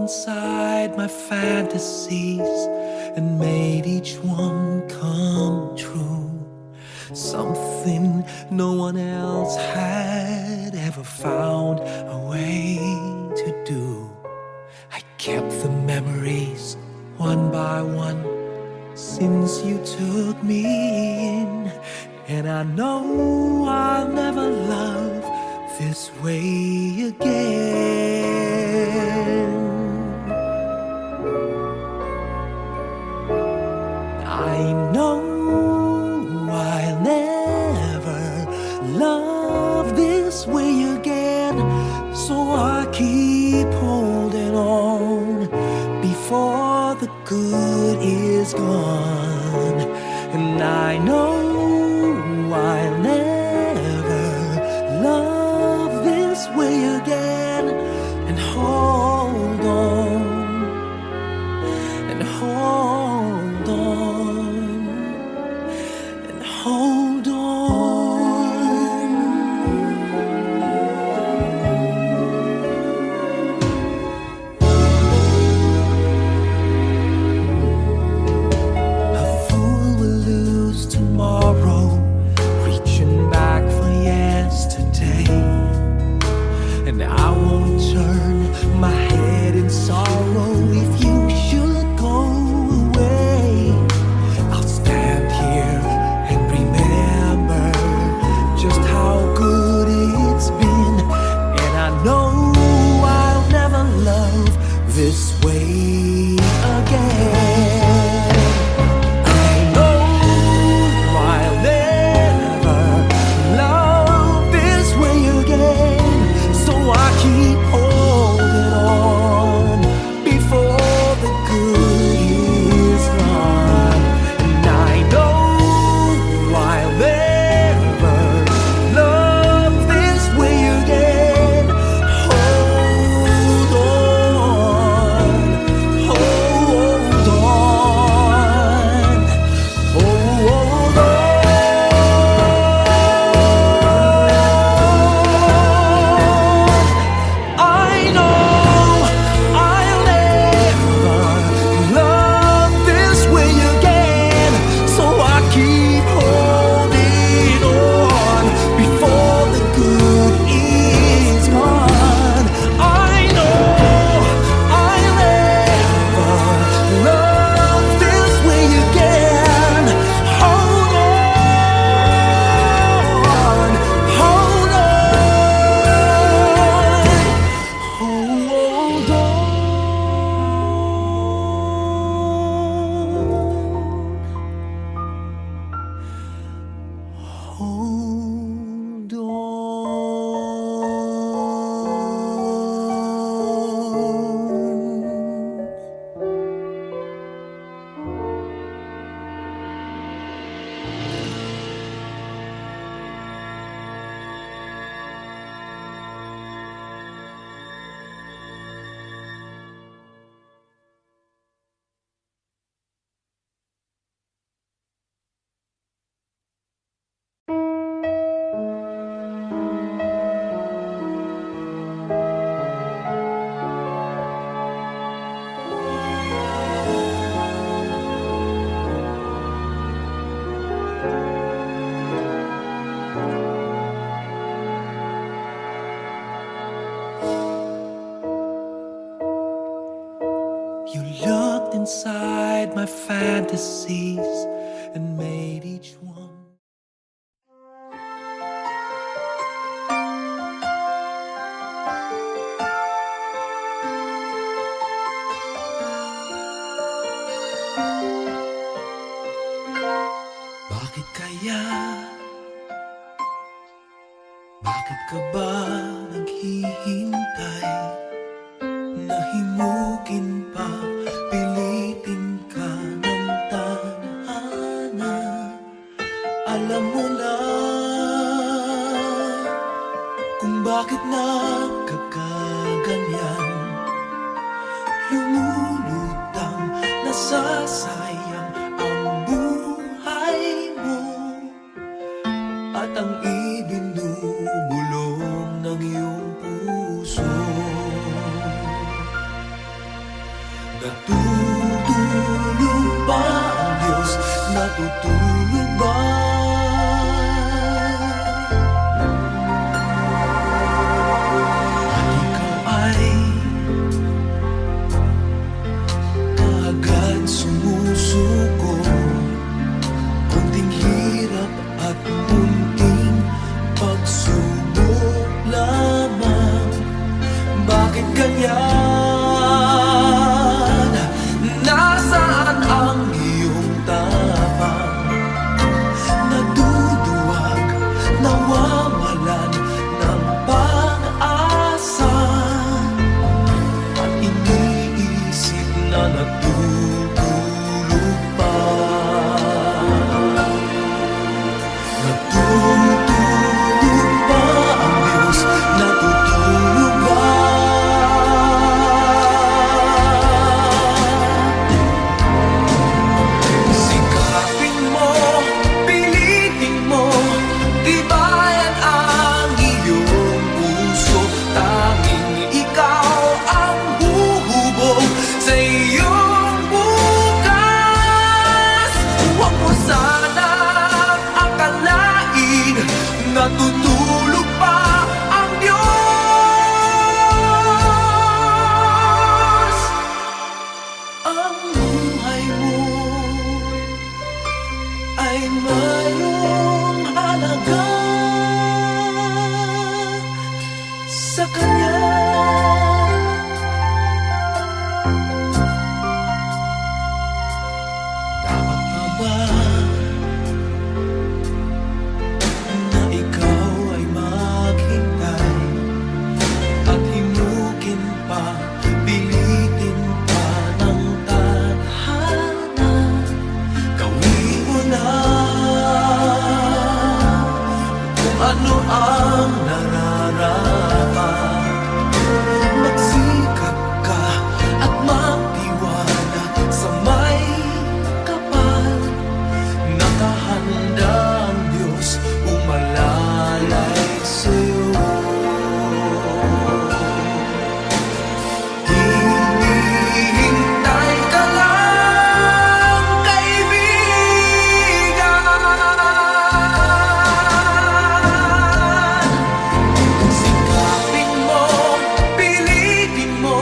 inside my fantasies and made each one come true. Something no one else had ever found a way to do. I kept the memories one by one since you took me in, and I know I'll never love this way again. I know I'll never love this way again, so I keep holding on before the good is gone. And I know I'll never love this way again, and hold on, and hold on, and hold on. A fool will lose tomorrow, reaching back for yesterday, and I won't turn my head in sorrow if you should go away. I'll stand here and remember just how good it's been, and I know I'll never love this way again. I know I'll never love this way again, so I keep holding on before the good is gone. And I know I'll never love this way again. Hold on, hold on, hold on. I know I'll never love this way again, so I keep holding on before the good is gone. I know I'll never love this way again. Hold on, hold on, hold on. Hold on. You looked inside my fantasies and made each one. Bakit kaya? Bakit ka ba naghihintay? Nahimukin pa, pilitin ka ng tadhana. Alam mo na kung bakit nagkakaganyan. Lumulutang, nasasayang ang buhay mo, at ang ibinubulong ng iyong puso. natutulog ba? At ikaw ay kaagad sumusuko, konting hirap at munting pagsubok lamang. Bakit ganyan? Nasaan ang iyong tapang? Naduduwag, nawawalan ng pag-asa, at iniisip na natutulog pa. Natutulog ba ang Diyos? Natutulog ba? Sikapin mo, pilitin mo, tibayan ang iyong puso. Tanging ikaw ang huhubog sa iyong bukas. Huwag mo sanang akalain natutulog pa ang Diyos. Ang buhay mo ay mayroong halaga sa Kanya. Dapat pa ba na ikaw ay maghintay at himukin pa, pilitin pa ng tadhana? Gawin mo na kung ano ang nararapat. Magsikap ka at magtiwala sa may kapal. Nakahanda ang Diyos umalalay sa'yo. Hinihintay ka lang, kaibigan. Sikapin mo, pilitin mo,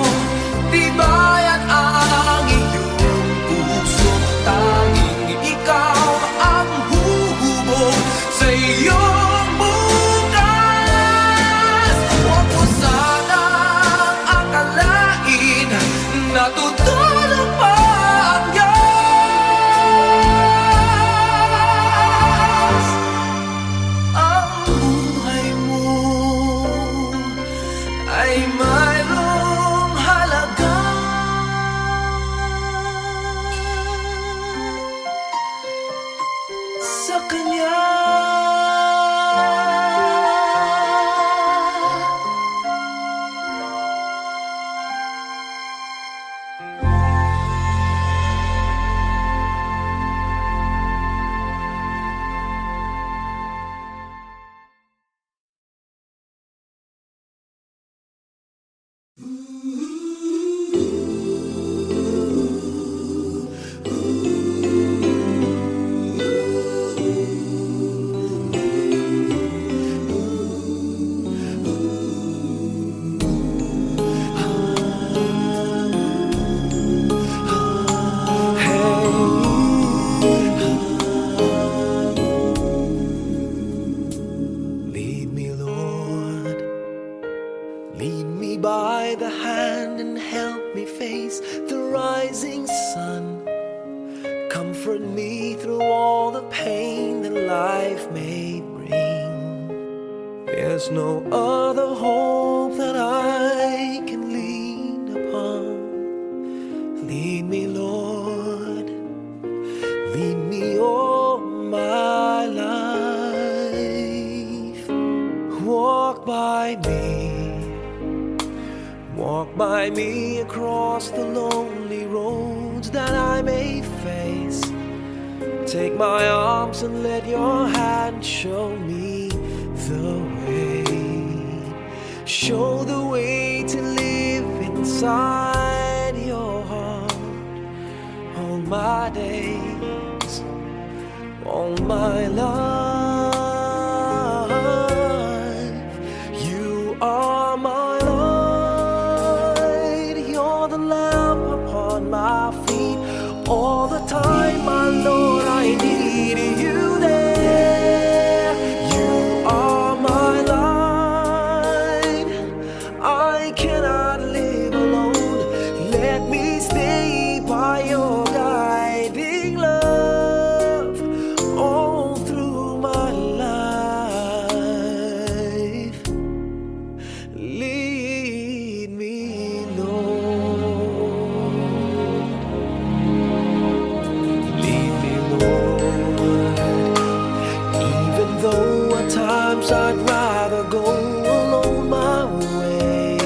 tibayan ang iyong puso. Tanging ikaw ang huhubog sa iyong bukas. Huwag mo sanang akalain natutulog pa ang Diyos. Ang buhay mo ay mayroong halaga sa Kanya. Lead me, Lord. Lead me by the hand and help me face the rising sun. Comfort me through all the pain that life may bring. There's no other hope that I can lean upon. Lead me, Lord. Lead me all my life. Walk by me across the lonely roads that I may face. Take my arms and let your hand show me the way. Show the way to live inside your heart all my days. all my life. You are my light, you're the lamp upon my feet. All the time, my Lord, I need you there. You are my light, I cannot live alone. Let me stay by your guiding love all through my life. Lead me, Lord. Lead me, Lord. Even though at times I'd rather go alone my way,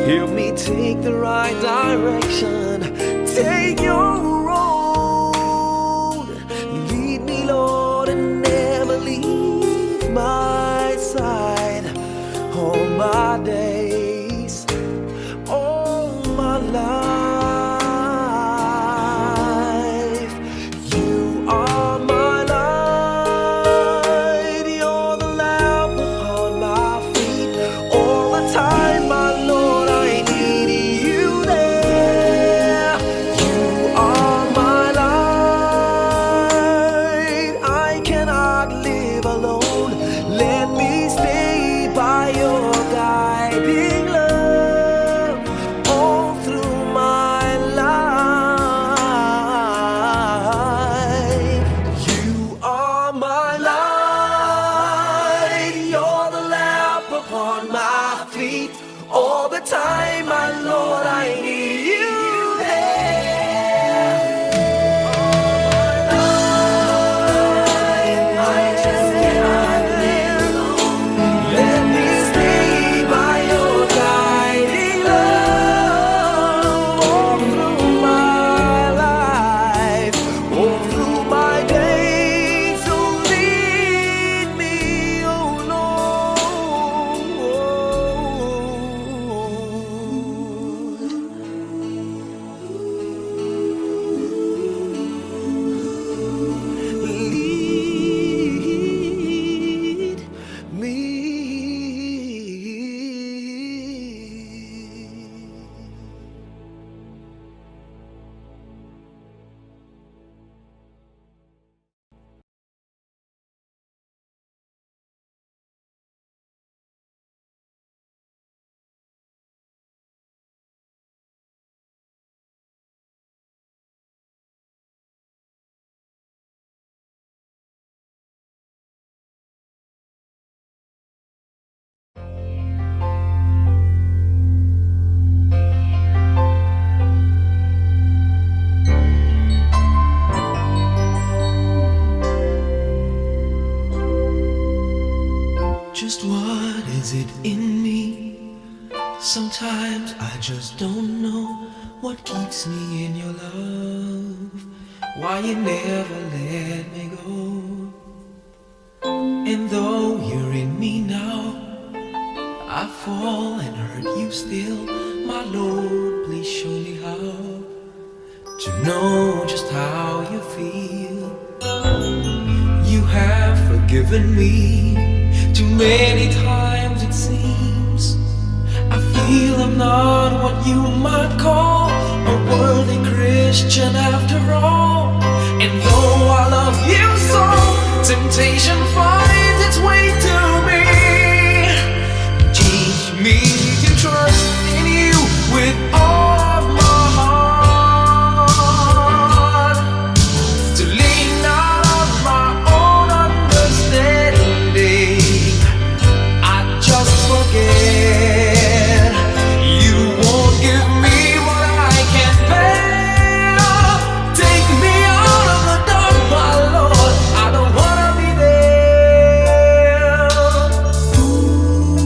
help me take the right direction. Take your road. Lead me, Lord, and never leave my side. All my days, all my life. You are my light, you're the lamp upon my feet. All the time, my Lord, I need you there. You are my light, I cannot live alone. Let me stay by your guiding love all through my life. You are my light, you're the lamp upon my feet. All the time, my Lord, I need you there. I just cannot live alone. Let me stay by your guiding love all through my life, all through my days. So lead me, oh Lord. Lead me. Just what is it in me? Sometimes I just don't know what keeps me in your love. Why you never let me go. And though you're in me now, I fall and hurt you still. My Lord, please show me how to know just how you feel. You have forgiven me too many times, it seems. I feel I'm not what you might call a worthy Christian after all. And though I love you so, temptation finds its way to me. Teach me to trust in you with all of my heart, to lean not on my own understanding. I just forget. You won't give me what I can't bear. Take me out of the dark, my Lord. I don't wanna be there. Ooh,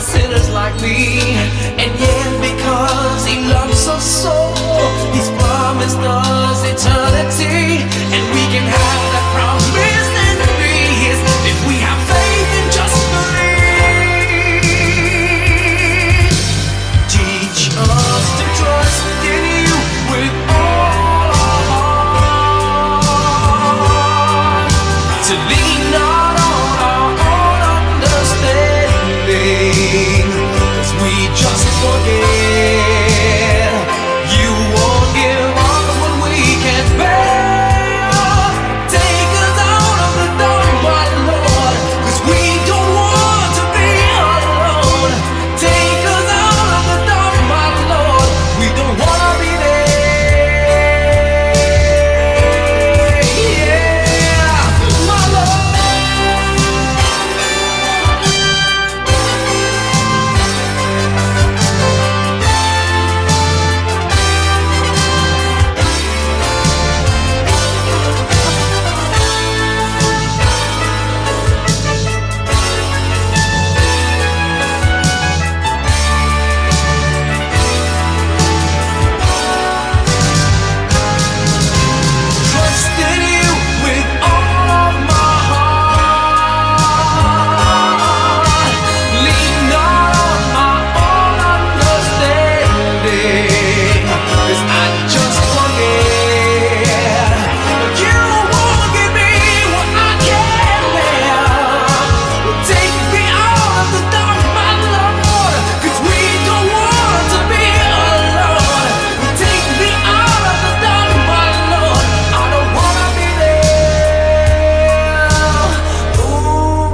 sinners like me. And yet because he loves us so, he's promised us eternity. And we can have that promise and peace if we have faith and just believe. Teach us to trust in you with all our heart, to lean not on our own understanding, 'cause we just forget. You won't give us what we can't bear. Take us out of the dark, my Lord, 'cause we don't want to be alone. Take us out of the dark, my Lord, we don't want to be there. Yeah, my Lord. Trust in you with all of my heart. Lean not on my own understanding, 'cause I just forget. You won't give me what I can't bear. Take me out of the dark, my Lord, 'cause we don't want to be alone. Take me out of the dark, my Lord, I don't wanna be there. Ooh,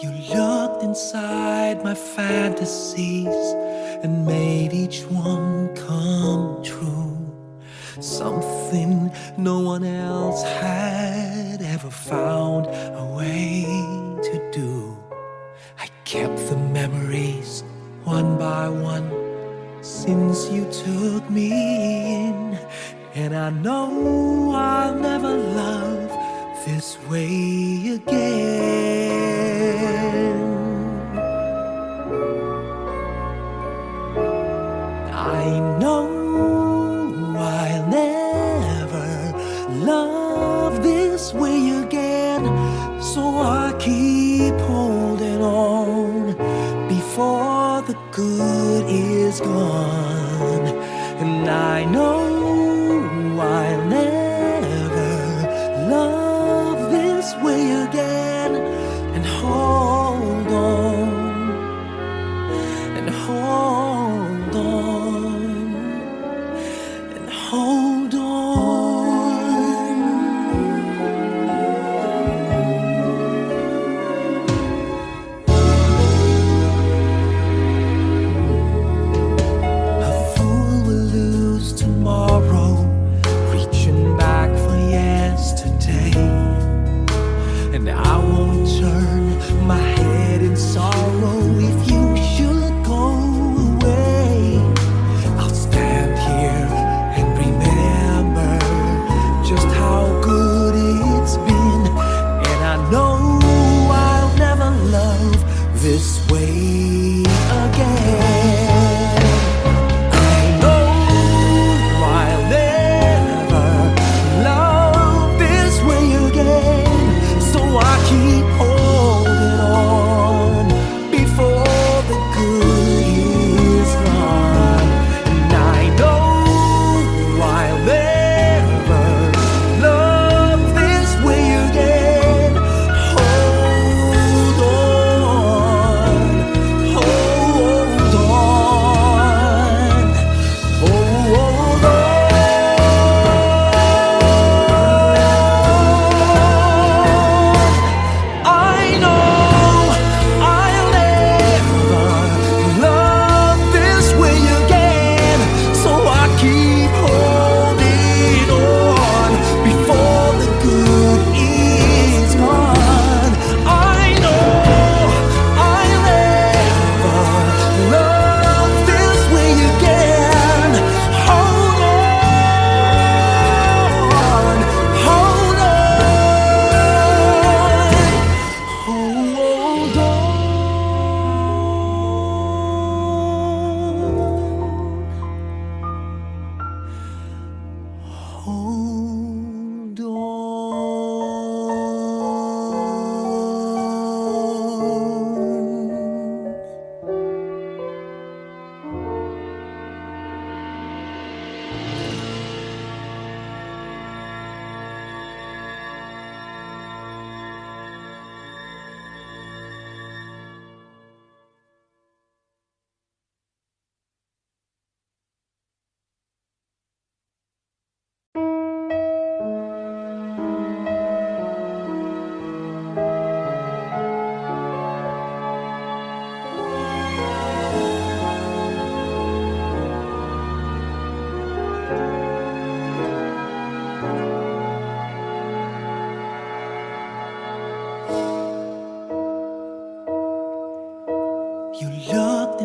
you looked inside my fantasies and made each one come true. Something no one else had ever found a way to do. I kept the memories one by one since you took me in, and I know I'll never love this way again. I know I'll never love this way again, so I keep holding on before the good is gone. And I know I'll never love this way again, and hold on, and hold on, and hold on. A fool will lose tomorrow,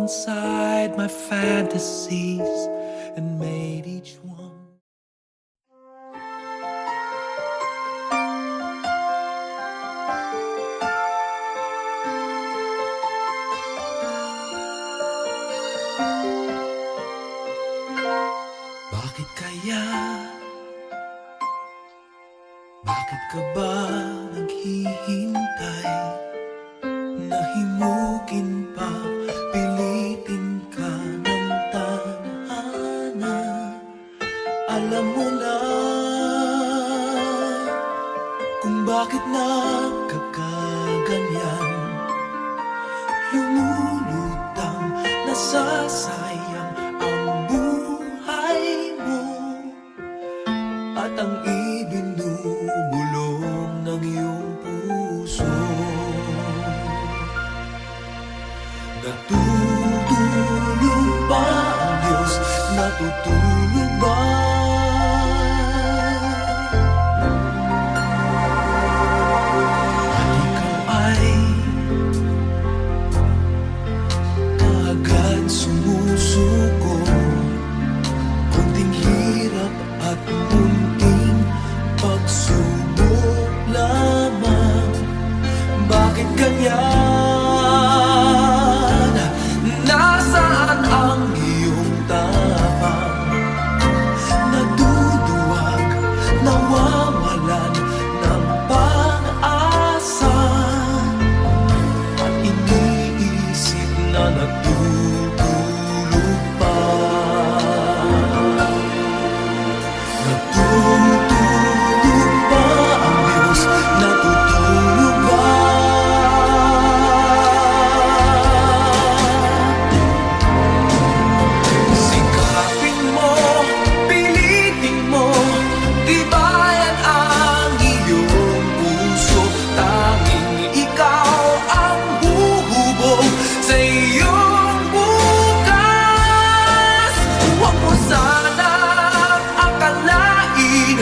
inside my fantasies and made each one. Bakit kaya? Bakit ka ba naghihintay? Nahimukin pa, pilitin ka ng tadhana. Alam mo na kung bakit nagkakaganyan. Lumulutang, nasasayang ang buhay mo at ang ibinubulong ng iyong puso. Natutulog ba ang Diyos? Natutulog ba? At ikaw ay kaagad sumusuko. Kunting hirap at munting pagsubok lamang. Bakit ganyan? Nasaan ang iyong tapang? Naduduwag, nawawalan ng pag-asa. At iniisip na natutulog pa. Natutulog ba ang Diyos? Natutulog ba? Sikapin mo, pilitin mo, tibayan ang iyong puso. Tanging ikaw ang huhubog sa iyong bukas. Huwag mo sanang akalain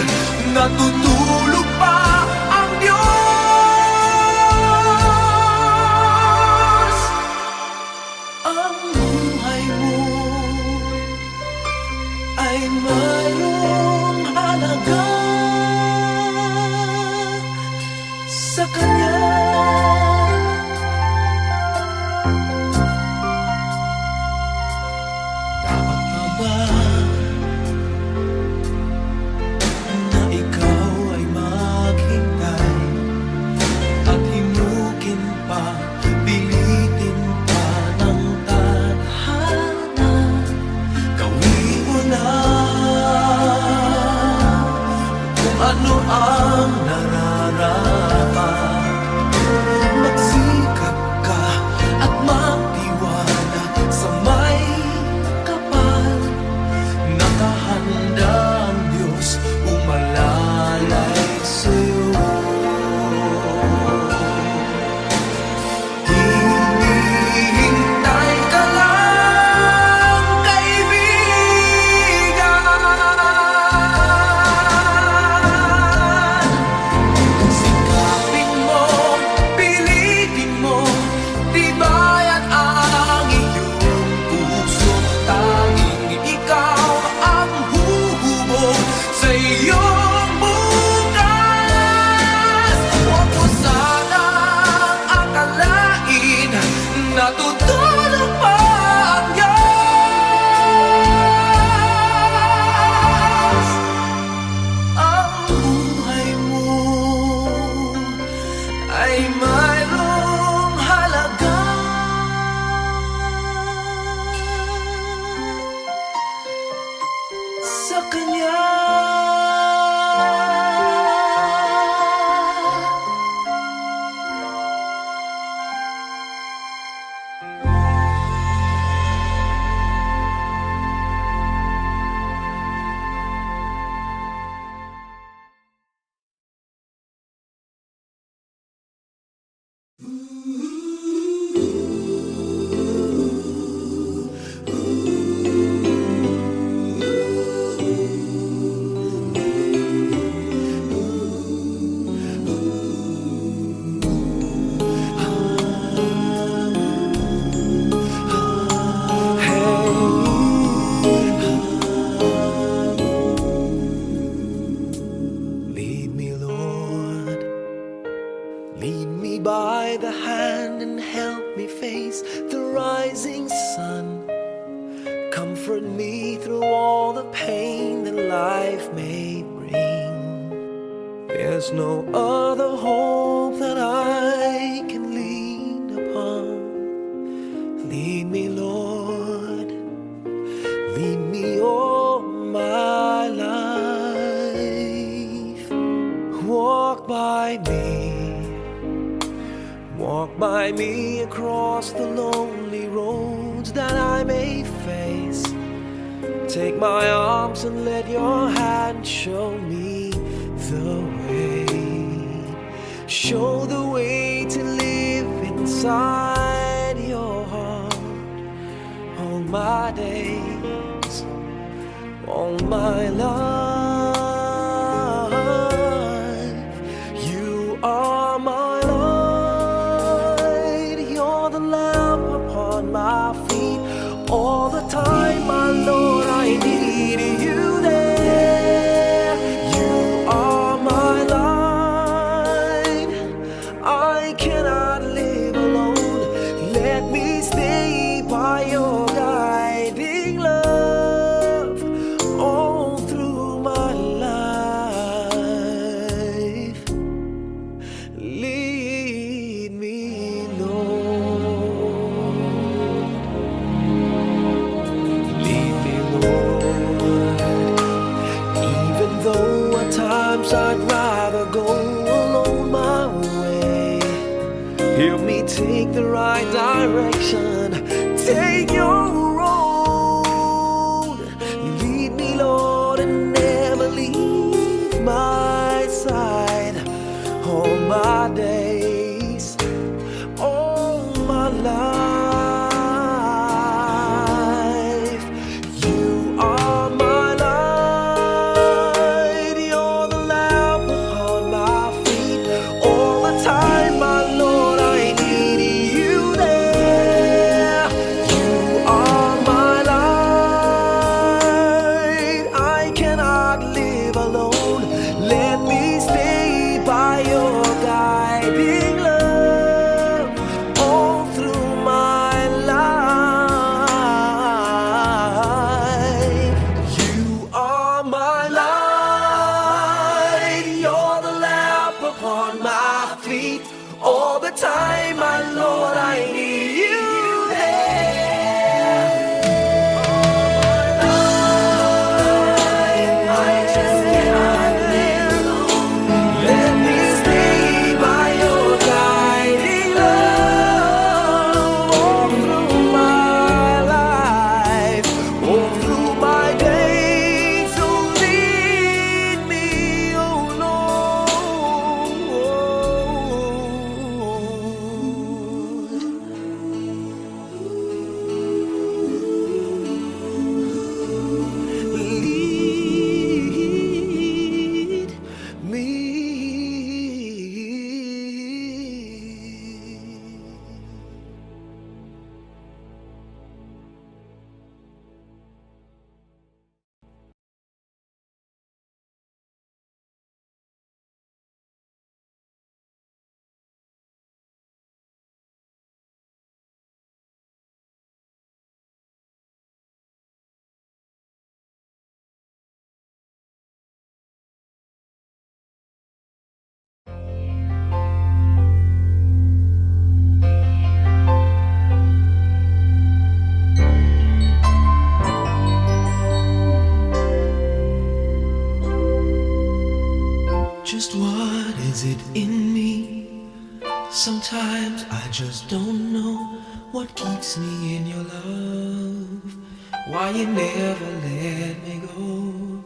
natutulog pa ang Diyos. Ang buhay mo ay mayroong halaga sa Kanya. Dapat na ba na ikaw ay maghintay at himukin pa, pilitin pa ng tadhana? Gawin mo na kung ano ang nararapat. Magsikap ka at magtiwala sa may kapal. Nakahanda ang Diyos umalalay sa'yo. Hinihintay ka lang, kaibigan. Sikapin mo, pilitin by the hand and help me face the rising sun. Comfort me through all the pain that life may bring. There's no other hope that I can lean upon. Lead me, Lord, lead me all my life. Walk by me across the lonely roads that I may face. Take my arms and let your hand show me the way. Show the way to live inside your heart all my days, all my life. You are my light, you're the lamp upon my feet. All the time, my Lord, I need you there. You are my light, I cannot live alone. Let me stay by your guiding love all through my life. Lead me, Lord. Lead me, Lord. Even though at times I'd rather go alone my way, help me take the right direction. Take your road. Lead me, Lord, and never leave my side. All my days, all my life. You are my light, you're the lamp upon my feet. All the time, my Lord, I need you there. You are my light, I cannot live alone. Let me stay by your guiding love all through my life. You are my light, you're the lamp upon my feet. All the time, my Lord, I need you there. I just cannot live alone. Let me stay by your guiding love all through my life, all through my days. So lead me, oh Lord. Lead me. Just what is it in me? Sometimes I just don't know what keeps me in your love. Why you never let me go.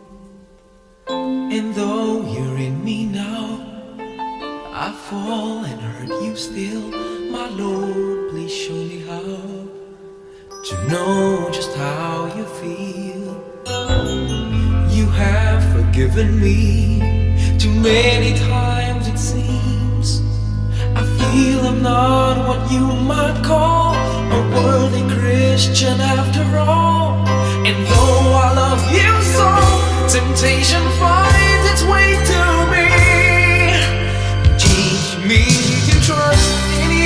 And though you're in me now, I fall and hurt you still. My Lord, please show me how to know just how you feel. You have forgiven me too many times, it seems. I feel I'm not what you might call a worthy Christian after all. And though I love you so, temptation finds its way to me. Teach me to trust in you.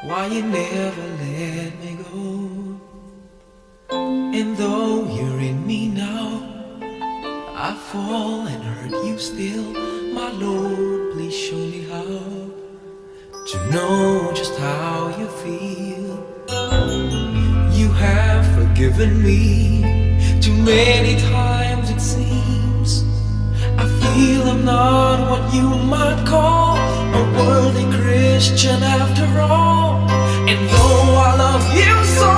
why you never let me go. And though you're in me now, I fall and hurt you still. My Lord, please show me how to know just how you feel. You have forgiven me too many times, it seems. I feel I'm not what you might call a worthy Christian after all. And though I love you so,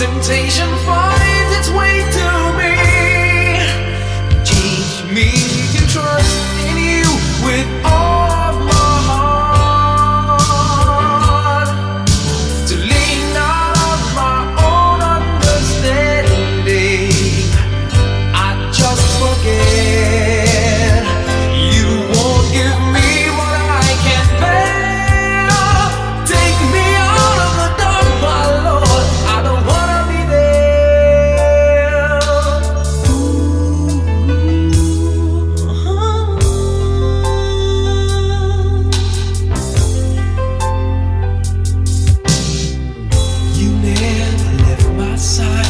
temptation finds its way to me. Teach me to trust in you with all of my heart, to lean not on my own understanding. I just forget you won't give me what I can't bear. Take me out of the dark, my Lord, I don't wanna be there. You never left my side.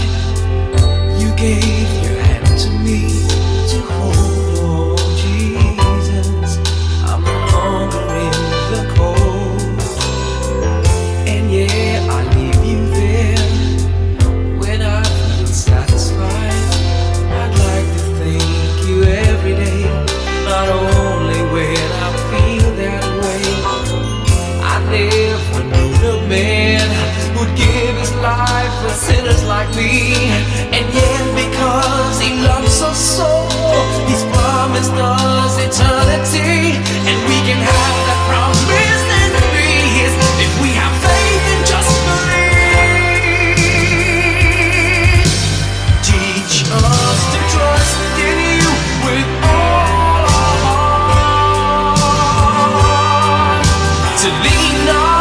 You gave your hand to me to hold. Oh Jesus, I'm no longer in the cold. And yeah, I leave you there when I feel satisfied. I'd like to thank you every day, not only when I feel that way. I never knew the man who'd give his life for sinners like me. And yet because he loves us so, he's promised us eternity. And we can have that promise and be his if we have faith and just believe. Teach us to trust in you with all our heart, to lean on